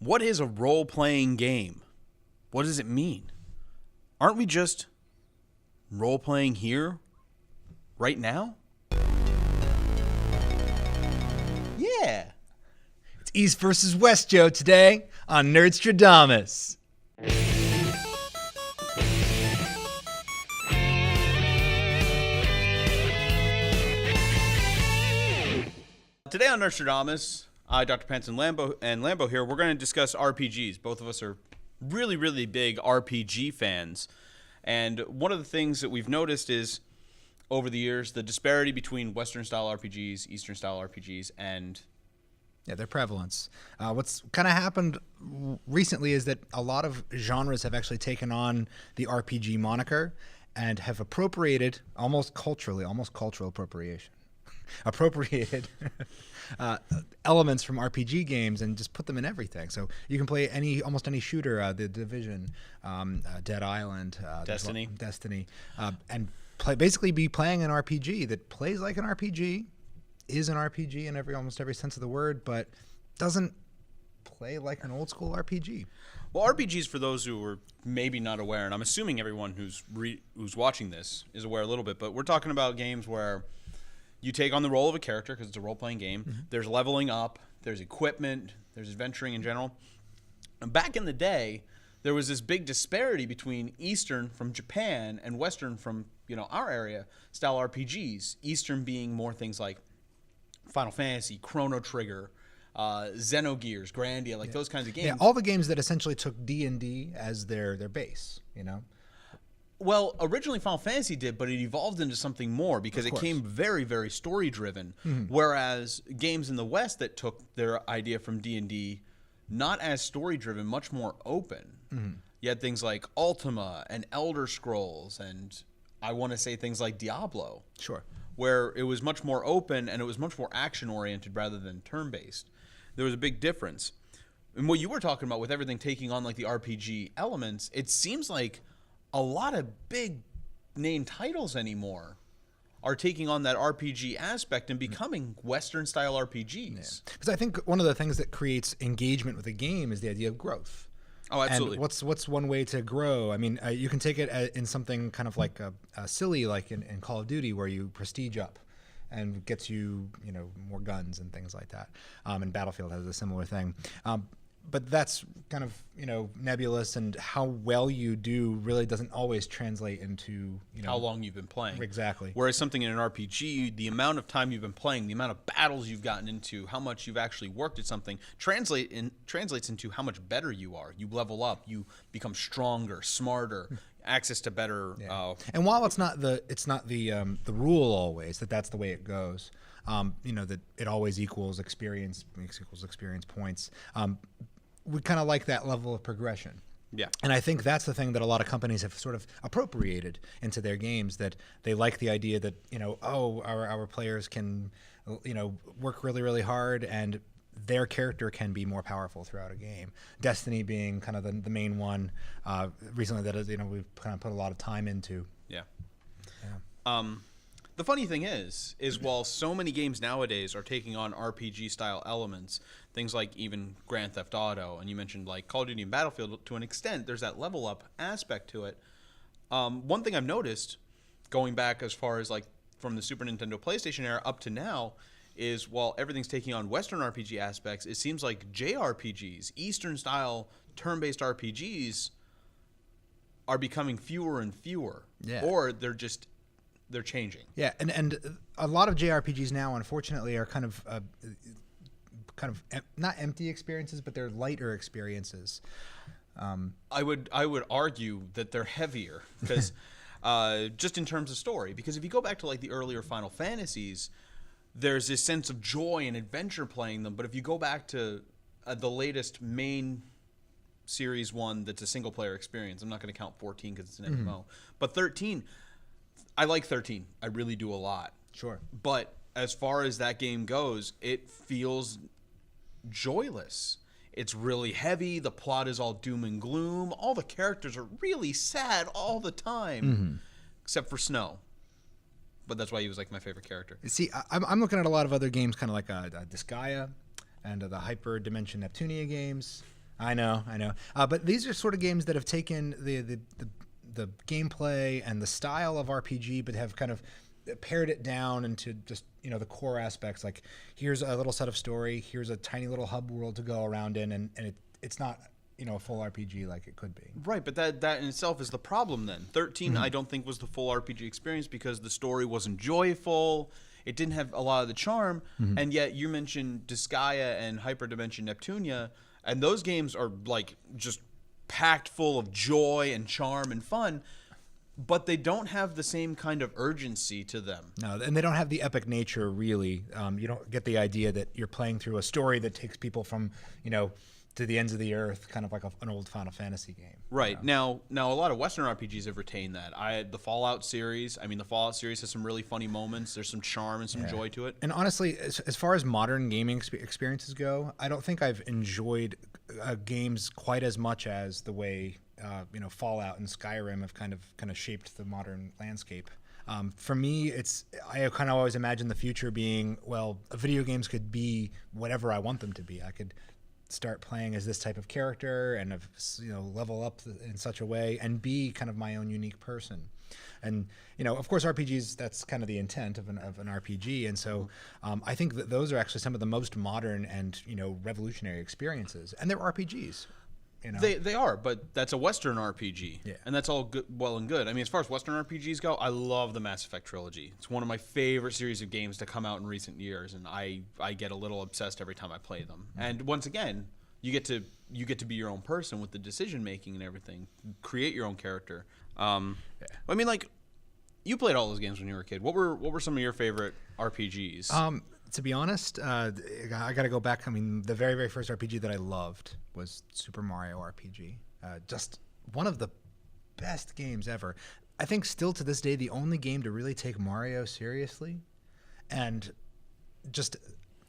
What is a role-playing game? What does it mean? Aren't we just role-playing here, right now? Yeah. It's East versus West, Joe, today on Nerdstrodamus. Today on Nerdstrodamus, I, Dr. Pence, and Lambo here, we're going to discuss RPGs. Both of us are really, really big RPG fans. And one of the things that we've noticed is, over the years, the disparity between Western-style RPGs, Eastern-style RPGs, and... Yeah, their prevalence. What's kind of happened recently is that a lot of genres have actually taken on the RPG moniker and have appropriated, almost cultural appropriation, appropriated elements from RPG games and just put them in everything. So you can play almost any shooter, The Division, Dead Island, Destiny, and basically be playing an RPG that plays like an RPG, is an RPG in almost every sense of the word, but doesn't play like an old school RPG. Well, RPGs, for those who are maybe not aware, and I'm assuming everyone who's watching this is aware a little bit, but we're talking about games where you take on the role of a character because it's a role-playing game. Mm-hmm. There's leveling up, there's equipment, there's adventuring in general. And back in the day, there was this big disparity between Eastern from Japan and Western from, our area style RPGs. Eastern being more things like Final Fantasy, Chrono Trigger, Xenogears, Grandia, those kinds of games. Yeah, all the games that essentially took D&D as their base, Well, originally Final Fantasy did, but it evolved into something more because it came very, very story-driven. Mm-hmm. Whereas games in the West that took their idea from D&D, not as story-driven, much more open. Mm-hmm. You had things like Ultima and Elder Scrolls, and I want to say things like Diablo. Sure. Where it was much more open and it was much more action-oriented rather than turn-based. There was a big difference. And what you were talking about with everything taking on like the RPG elements, it seems like a lot of big name titles anymore are taking on that RPG aspect and becoming Western-style RPGs. Because I think one of the things that creates engagement with a game is the idea of growth. Oh, absolutely. And what's one way to grow? I mean, you can take it in something kind of like silly, like in Call of Duty, where you prestige up and gets you, more guns and things like that. And Battlefield has a similar thing. But that's kind of, nebulous, and how well you do really doesn't always translate into, how long you've been playing. Exactly. Whereas something in an RPG, the amount of time you've been playing, the amount of battles you've gotten into, how much you've actually worked at something, translates into how much better you are. You level up, you become stronger, smarter, access to better. Yeah. And while it's not the rule always that's the way it goes. That it always equals experience points. We kind of like that level of progression. Yeah. And I think that's the thing that a lot of companies have sort of appropriated into their games, that they like the idea that, our players can, work really, really hard and their character can be more powerful throughout a game. Destiny being kind of the main one recently that is, we've kind of put a lot of time into. Yeah. The funny thing is while so many games nowadays are taking on RPG-style elements, things like even Grand Theft Auto, and you mentioned like Call of Duty and Battlefield, to an extent, there's that level-up aspect to it. One thing I've noticed, going back as far as like from the Super Nintendo PlayStation era up to now, is while everything's taking on Western RPG aspects, it seems like JRPGs, Eastern-style turn-based RPGs, are becoming fewer and fewer. Yeah. Or they're changing. Yeah, and a lot of JRPGs now, unfortunately, are kind of not empty experiences, but they're lighter experiences. I would argue that they're heavier because just in terms of story. Because if you go back to like the earlier Final Fantasies, there's this sense of joy and adventure playing them. But if you go back to the latest main series one, that's a single player experience. I'm not going to count 14 because it's an MMO, but 13. I like 13. I really do a lot. Sure. But as far as that game goes, it feels joyless. It's really heavy. The plot is all doom and gloom. All the characters are really sad all the time, except for Snow. But that's why he was like my favorite character. See, I'm looking at a lot of other games, kind of like Disgaea and the Hyper Dimension Neptunia games. I know. But these are sort of games that have taken the gameplay and the style of RPG, but have kind of pared it down into just, the core aspects. Like, here's a little set of story, here's a tiny little hub world to go around in, and it's not, a full RPG like it could be. Right, but that in itself is the problem then. 13, I don't think, was the full RPG experience because the story wasn't joyful. It didn't have a lot of the charm. And yet you mentioned Disgaea and Hyperdimension Neptunia, and those games are like just packed full of joy and charm and fun, but they don't have the same kind of urgency to them. No, and they don't have the epic nature, really. You don't get the idea that you're playing through a story that takes people from, to the ends of the earth, kind of like an old Final Fantasy game. Right. Now a lot of Western RPGs have retained that. The Fallout series has some really funny moments. There's some charm and some joy to it. And honestly, as far as modern gaming experiences go, I don't think I've enjoyed games quite as much as the way Fallout and Skyrim have kind of shaped the modern landscape. For me, I kind of always imagine the future being, well, video games could be whatever I want them to be. I could start playing as this type of character and level up in such a way and be kind of my own unique person. And of course, RPGs, that's kind of the intent of an RPG. And so I think that those are actually some of the most modern and revolutionary experiences, and they're RPGs. They are, but that's a Western RPG, and that's all good, well and good. I mean, as far as Western RPGs go, I love the Mass Effect trilogy. It's one of my favorite series of games to come out in recent years, and I get a little obsessed every time I play them. And once again, you get to be your own person with the decision making and everything, create your own character. I mean, like, you played all those games when you were a kid. What were some of your favorite RPGs? To be honest, I got to go back. I mean, the very, very first RPG that I loved was Super Mario RPG. Just one of the best games ever. I think still to this day, the only game to really take Mario seriously. And just,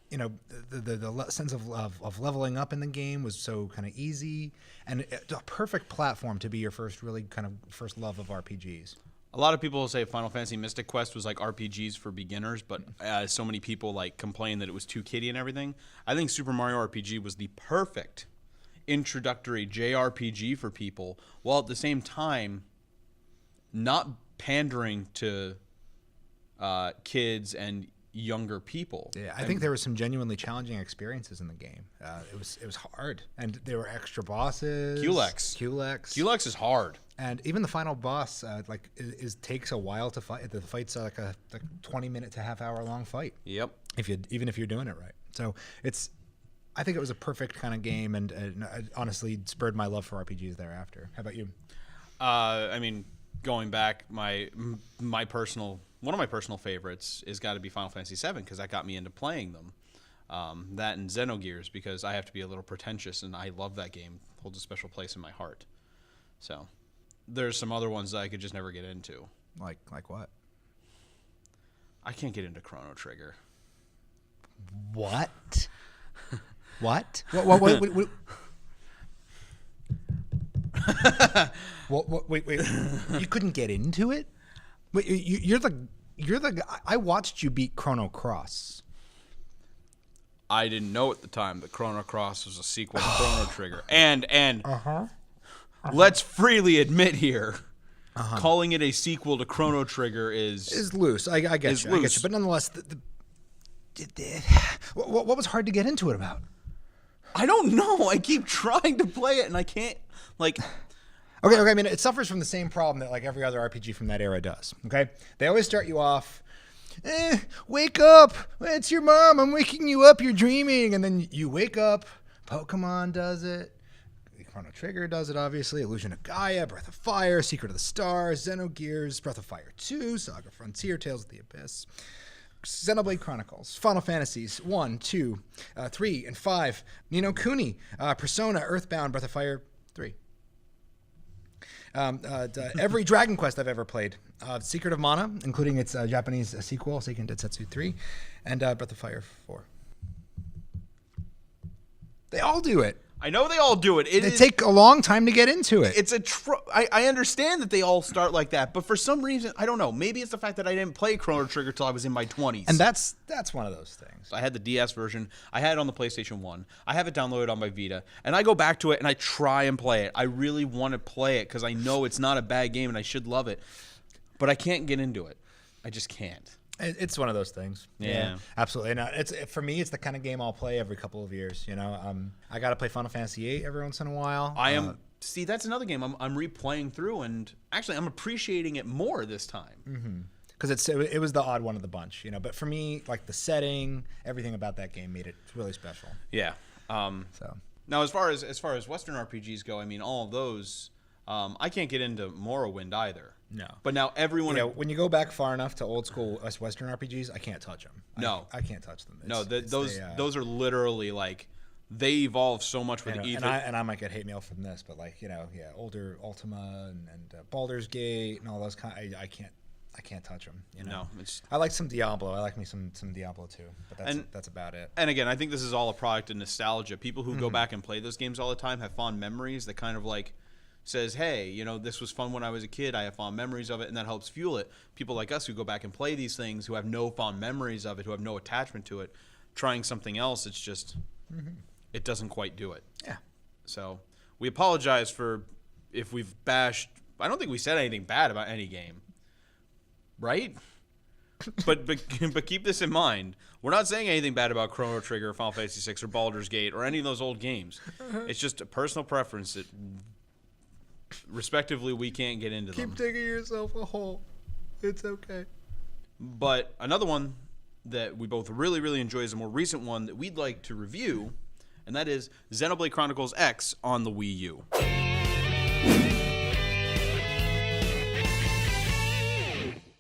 the sense of leveling up in the game was so kind of easy. And a perfect platform to be your first love of RPGs. A lot of people say Final Fantasy Mystic Quest was like RPGs for beginners, but so many people complain that it was too kiddie and everything. I think Super Mario RPG was the perfect introductory JRPG for people, while at the same time not pandering to kids and younger people. Yeah, I think there were some genuinely challenging experiences in the game. It was hard, and there were extra bosses. QLEX is hard. And even the final boss, takes a while to fight. The fight's like a 20-minute to half-hour long fight. Yep. Even if you're doing it right. So I think it was a perfect kind of game, and it honestly spurred my love for RPGs thereafter. How about you? I mean, going back, one of my personal favorites is got to be Final Fantasy VII because that got me into playing them. That and Xenogears, because I have to be a little pretentious, and I love that game. It holds a special place in my heart. So there's some other ones that I could just never get into. Like what? I can't get into Chrono Trigger. What? What? What? Wait. You couldn't get into it? Wait, you're the guy. I watched you beat Chrono Cross. I didn't know at the time that Chrono Cross was a sequel to Chrono Trigger. And let's freely admit here, calling it a sequel to Chrono Trigger is loose. I get you. But nonetheless, what was hard to get into it about? I don't know. I keep trying to play it, and I can't, Okay. I mean, it suffers from the same problem that every other RPG from that era does. Okay, they always start you off, wake up, it's your mom, I'm waking you up, you're dreaming, and then you wake up. Pokemon does it. Chrono Trigger does it, obviously. Illusion of Gaia, Breath of Fire, Secret of the Stars, Xenogears, Breath of Fire 2, Saga Frontier, Tales of the Abyss, Xenoblade Chronicles, Final Fantasies 1, 2, 3, and 5, Ni no Kuni, Persona, Earthbound, Breath of Fire 3. Every Dragon Quest I've ever played, Secret of Mana, including its Japanese sequel, Seiken Densetsu 3, and Breath of Fire 4. They all do it. I know they all do it. They take a long time to get into it. It's I understand that they all start like that, but for some reason, I don't know. Maybe it's the fact that I didn't play Chrono Trigger till I was in my 20s. And that's one of those things. I had the DS version. I had it on the PlayStation 1. I have it downloaded on my Vita. And I go back to it and I try and play it. I really want to play it because I know it's not a bad game and I should love it. But I can't get into it. I just can't. It's one of those things. Yeah. Absolutely. No, for me, it's the kind of game I'll play every couple of years. You know, I got to play Final Fantasy VIII every once in a while. See, that's another game I'm replaying through, and actually I'm appreciating it more this time. Because it was the odd one of the bunch, you know. But for me, like the setting, everything about that game made it really special. Yeah. So now, as far as Western RPGs go, I mean, all of those, I can't get into Morrowind either. No. But now everyone... when you go back far enough to old school Western RPGs, I can't touch them. No. I can't touch them. Those are literally like... They evolve so much with and I might get hate mail from this, but like, you know, older Ultima and Baldur's Gate and all those kind. I can't touch them. You know? No, I like some Diablo. I like me some Diablo too, but that's about it. And again, I think this is all a product of nostalgia. People who go back and play those games all the time have fond memories that kind of like says, hey, you know, this was fun when I was a kid. I have fond memories of it, and that helps fuel it. People like us who go back and play these things, who have no fond memories of it, who have no attachment to it, trying something else, it's just, it doesn't quite do it. Yeah. So we apologize for if we've bashed. I don't think we said anything bad about any game, right? but keep this in mind. We're not saying anything bad about Chrono Trigger, or Final Fantasy VI, or Baldur's Gate, or any of those old games. It's just a personal preference that, respectively, we can't get into them. Keep digging yourself a hole. It's okay. But another one that we both really, really enjoy is a more recent one that we'd like to review, and that is Xenoblade Chronicles X on the Wii U.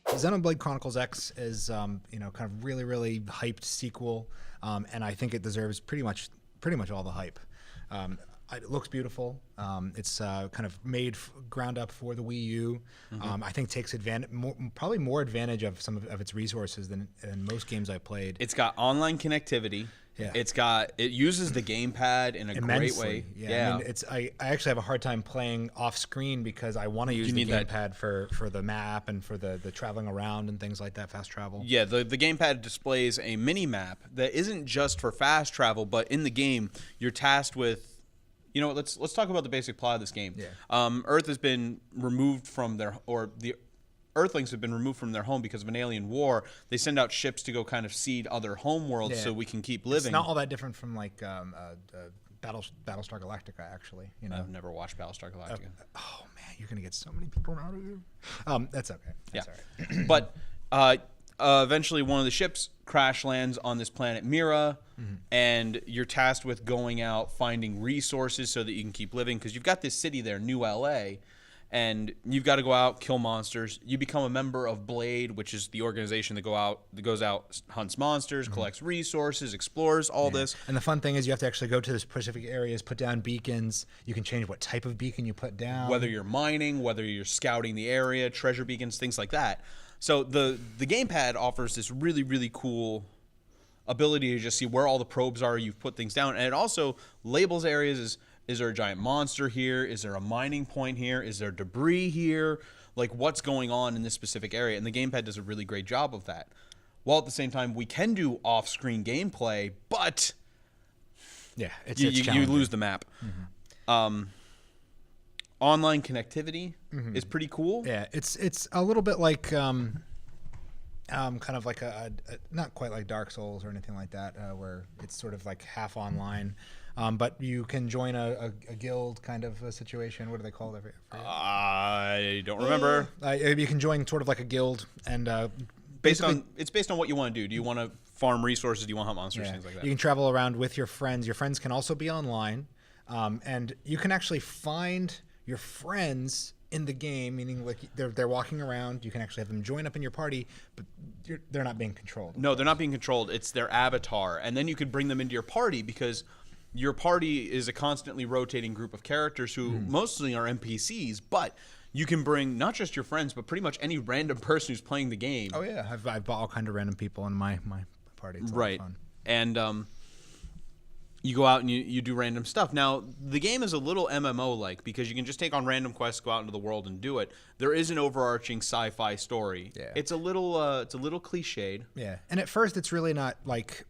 Xenoblade Chronicles X is, kind of really, really hyped sequel, and I think it deserves pretty much all the hype. It looks beautiful. It's kind of made ground up for the Wii U. I think takes probably more advantage of some of its resources than most games I've played. It's got online connectivity. Yeah. It uses the gamepad in a great way. Yeah. I mean, I actually have a hard time playing off screen because I want to use the gamepad for the map and for the traveling around and things like that, fast travel. Yeah, the gamepad displays a mini map that isn't just for fast travel, but in the game you're tasked with. You know, let's talk about the basic plot of this game. Yeah. Earth has been removed from the Earthlings have been removed from their home because of an alien war. They send out ships to go kind of seed other home worlds so we can keep living. It's not all that different from like Battlestar Galactica, actually. You know, I've never watched Battlestar Galactica. Oh man, you're gonna get so many people out of you. That's okay. That's all right. But eventually, one of the ships crash lands on this planet Mira, and you're tasked with going out finding resources so that you can keep living because you've got this city there, New LA. And you've got to go out, kill monsters. You become a member of Blade, which is the organization that goes out, hunts monsters, collects resources, explores all this. And the fun thing is you have to actually go to the specific areas, put down beacons. You can change what type of beacon you put down. Whether you're mining, whether you're scouting the area, treasure beacons, things like that. So the gamepad offers this really, really cool ability to just see where all the probes are. You've put things down. And it also labels areas as, is there a giant monster here? Is there a mining point here? Is there debris here? Like, what's going on in this specific area? And the gamepad does a really great job of that. While at the same time, we can do off-screen gameplay, but you lose the map. Online connectivity is pretty cool. Yeah, it's a little bit like kind of like a not quite like Dark Souls or anything like that, where it's sort of like half online. But you can join a guild kind of a situation. What do they call it? I don't remember. You can join sort of like a guild, and it's based on what you want to do. Do you want to farm resources? Do you want to hunt monsters? Things like that. You can travel around with your friends. Your friends can also be online, and you can actually find your friends in the game, meaning like they're walking around. You can actually have them join up in your party, but they're not being controlled. No, they're not being controlled. It's their avatar, and then you could bring them into your party because your party is a constantly rotating group of characters who mostly are NPCs, but you can bring not just your friends, but pretty much any random person who's playing the game. Oh yeah, I've bought all kind of random people in my party. It's a lot of fun. And you go out and you do random stuff. Now, the game is a little MMO-like because you can just take on random quests, go out into the world, and do it. There is an overarching sci-fi story. Yeah. It's a little cliched. Yeah, and at first it's really not like,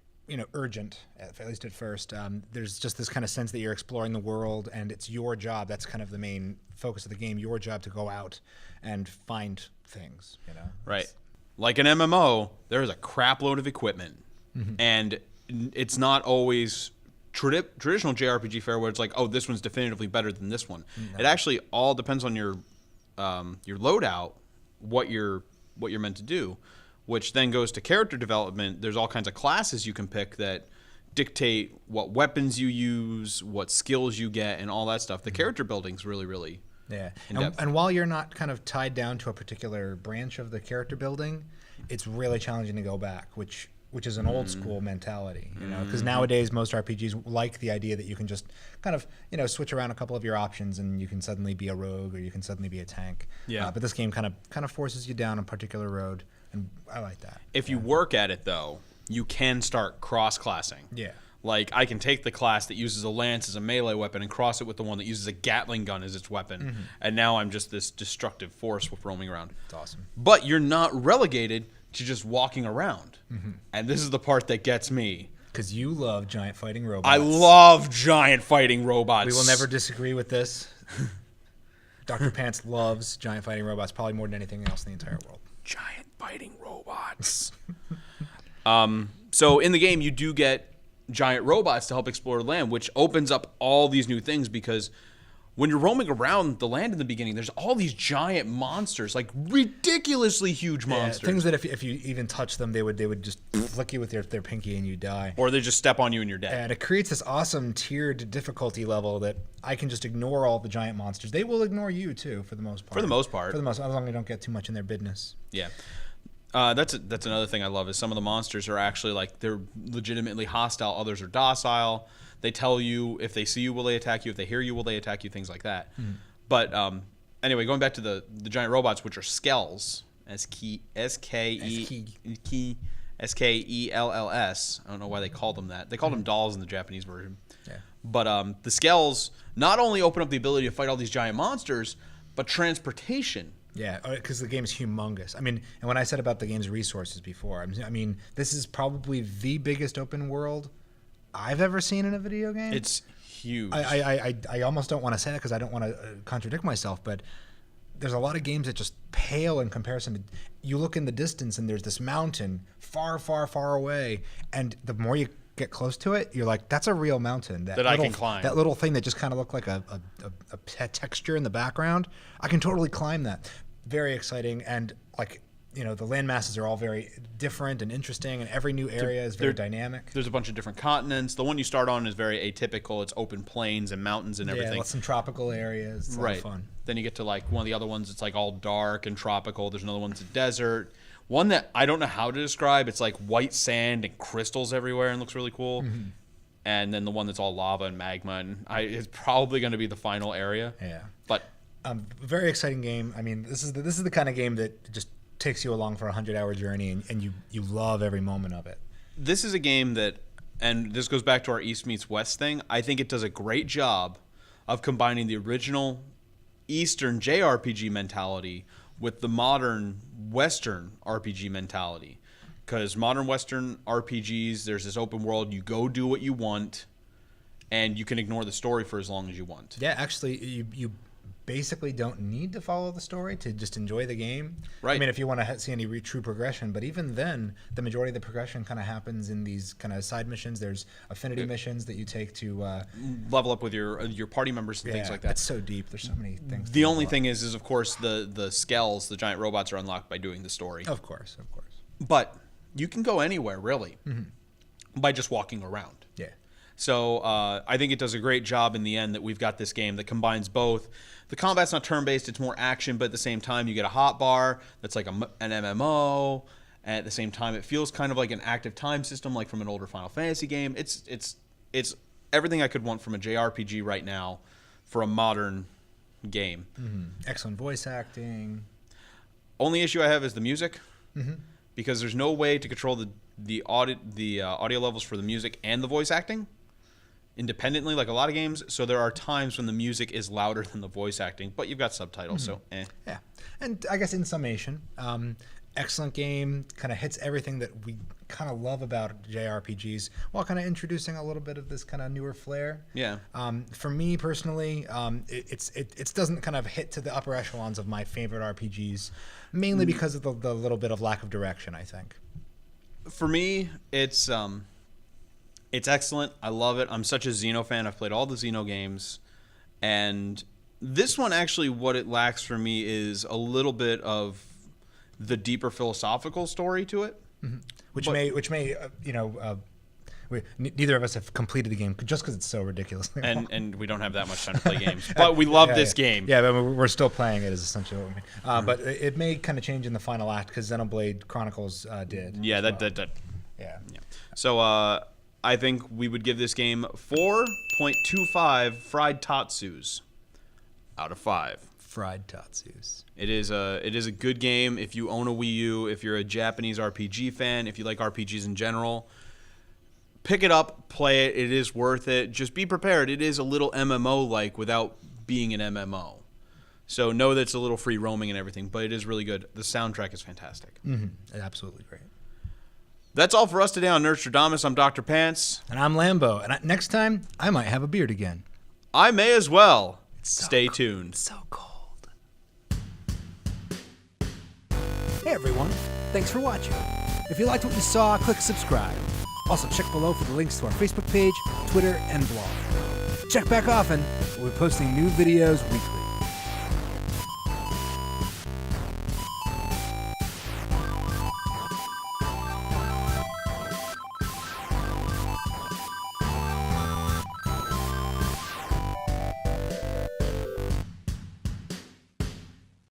urgent, at least at first. There's just this kind of sense that you're exploring the world, and it's your job. That's kind of the main focus of the game. Your job to go out and find things. Right. Like an MMO, there is a crap load of equipment, and it's not always traditional JRPG fare where it's like, oh, this one's definitively better than this one. No. It actually all depends on your loadout, what you're meant to do, which then goes to character development. There's all kinds of classes you can pick that dictate what weapons you use, what skills you get, and all that stuff. The character building's really, really and while you're not kind of tied down to a particular branch of the character building, it's really challenging to go back, which is an old school mentality, because nowadays most RPGs like the idea that you can just kind of, switch around a couple of your options and you can suddenly be a rogue or you can suddenly be a tank. Yeah. But this game kind of forces you down a particular road, and I like that. If you work at it, though, you can start cross-classing. Yeah. Like, I can take the class that uses a lance as a melee weapon and cross it with the one that uses a Gatling gun as its weapon, and now I'm just this destructive force with roaming around. It's awesome. But you're not relegated to just walking around. And this is the part that gets me. Because you love giant fighting robots. I love giant fighting robots. We will never disagree with this. Dr. Pants loves giant fighting robots probably more than anything else in the entire world. Giant fighting robots. So in the game, you do get giant robots to help explore the land, which opens up all these new things, because when you're roaming around the land in the beginning, there's all these giant monsters, like ridiculously huge monsters. Things that if you even touch them, they would just flick you with their pinky and you die. Or they just step on you and you're dead. And it creates this awesome tiered difficulty level that I can just ignore all the giant monsters. They will ignore you too, for the most part. For the most part. As long as you don't get too much in their business. Yeah. That's another thing I love is some of the monsters are actually like they're legitimately hostile. Others are docile. They tell you if they see you, will they attack you? If they hear you, will they attack you? Things like that. But anyway, going back to the giant robots, which are skells, S-K-E-L-L-S. I don't know why they called them that. They called them dolls in the Japanese version. Yeah. But the skells not only open up the ability to fight all these giant monsters, but transportation. Yeah, because the game is humongous. I mean, and when I said about the game's resources before, I mean, this is probably the biggest open world I've ever seen in a video game. It's huge. I almost don't want to say that because I don't want to contradict myself, but there's a lot of games that just pale in comparison to. You look in the distance and there's this mountain far, far, far away, and the more you get close to it, you're like, that's a real mountain. That I can climb. That little thing that just kind of looked like a texture in the background. I can totally climb that. Very exciting, and like, the land masses are all very different and interesting, and every new area is very dynamic. There's a bunch of different continents. The one you start on is very atypical. It's open plains and mountains and everything. Yeah, some tropical areas. It's a lot of fun. Then you get to like one of the other ones. It's like all dark and tropical. There's another one that's a desert. One that I don't know how to describe. It's like white sand and crystals everywhere and looks really cool. And then the one that's all lava and magma, and it's probably going to be the final area. Yeah, but. Very exciting game. I mean, this is the kind of game that just takes you along for a 100-hour journey, and you love every moment of it. This is a game that, and this goes back to our East meets West thing, I think it does a great job of combining the original Eastern JRPG mentality with the modern Western RPG mentality. Because modern Western RPGs, there's this open world, you go do what you want, and you can ignore the story for as long as you want. Yeah, actually, you basically don't need to follow the story to just enjoy the game. Right. I mean, if you want to see any true progression, but even then, the majority of the progression kind of happens in these kind of side missions. There's affinity missions that you take to level up with your party members and things like that. It's so deep. There's so many things. The only thing is of course the skells, the giant robots, are unlocked by doing the story. Of course. But you can go anywhere really by just walking around. Yeah. So I think it does a great job in the end that we've got this game that combines both. The combat's not turn-based, it's more action, but at the same time you get a hotbar that's like an MMO, and at the same time it feels kind of like an active time system like from an older Final Fantasy game. It's everything I could want from a JRPG right now for a modern game. Excellent voice acting. Only issue I have is the music, because there's no way to control the audio levels for the music and the voice acting. independently, like a lot of games. So there are times when the music is louder than the voice acting, but you've got subtitles, so Yeah, and I guess in summation, excellent game, kind of hits everything that we kind of love about JRPGs, while kind of introducing a little bit of this kind of newer flair. Yeah. For me personally, it doesn't kind of hit to the upper echelons of my favorite RPGs, mainly because of the little bit of lack of direction, I think. For me, it's excellent. I love it. I'm such a Xeno fan. I've played all the Xeno games, and this one actually, what it lacks for me is a little bit of the deeper philosophical story to it. Mm-hmm. Which may neither of us have completed the game just because it's so ridiculously long. And we don't have that much time to play games, but we love this game. Yeah, but we're still playing it is essentially what we mean. But it may kind of change in the final act because Xenoblade Chronicles did. Yeah, Yeah. So I think we would give this game 4.25 fried tatsus out of 5. Fried tatsus. It is a good game if you own a Wii U, if you're a Japanese RPG fan, if you like RPGs in general. Pick it up, play it. It is worth it. Just be prepared. It is a little MMO-like without being an MMO. So know that it's a little free roaming and everything, but it is really good. The soundtrack is fantastic. Mm-hmm. Absolutely great. That's all for us today on Nerdstrodamus. I'm Dr. Pants. And I'm Lambo. And next time, I might have a beard again. I may as well. Stay cold. tuned. It's so cold. Hey everyone, thanks for watching. If you liked what you saw, click subscribe. Also check below for the links to our Facebook page, Twitter, and blog. Check back often. We'll be posting new videos weekly.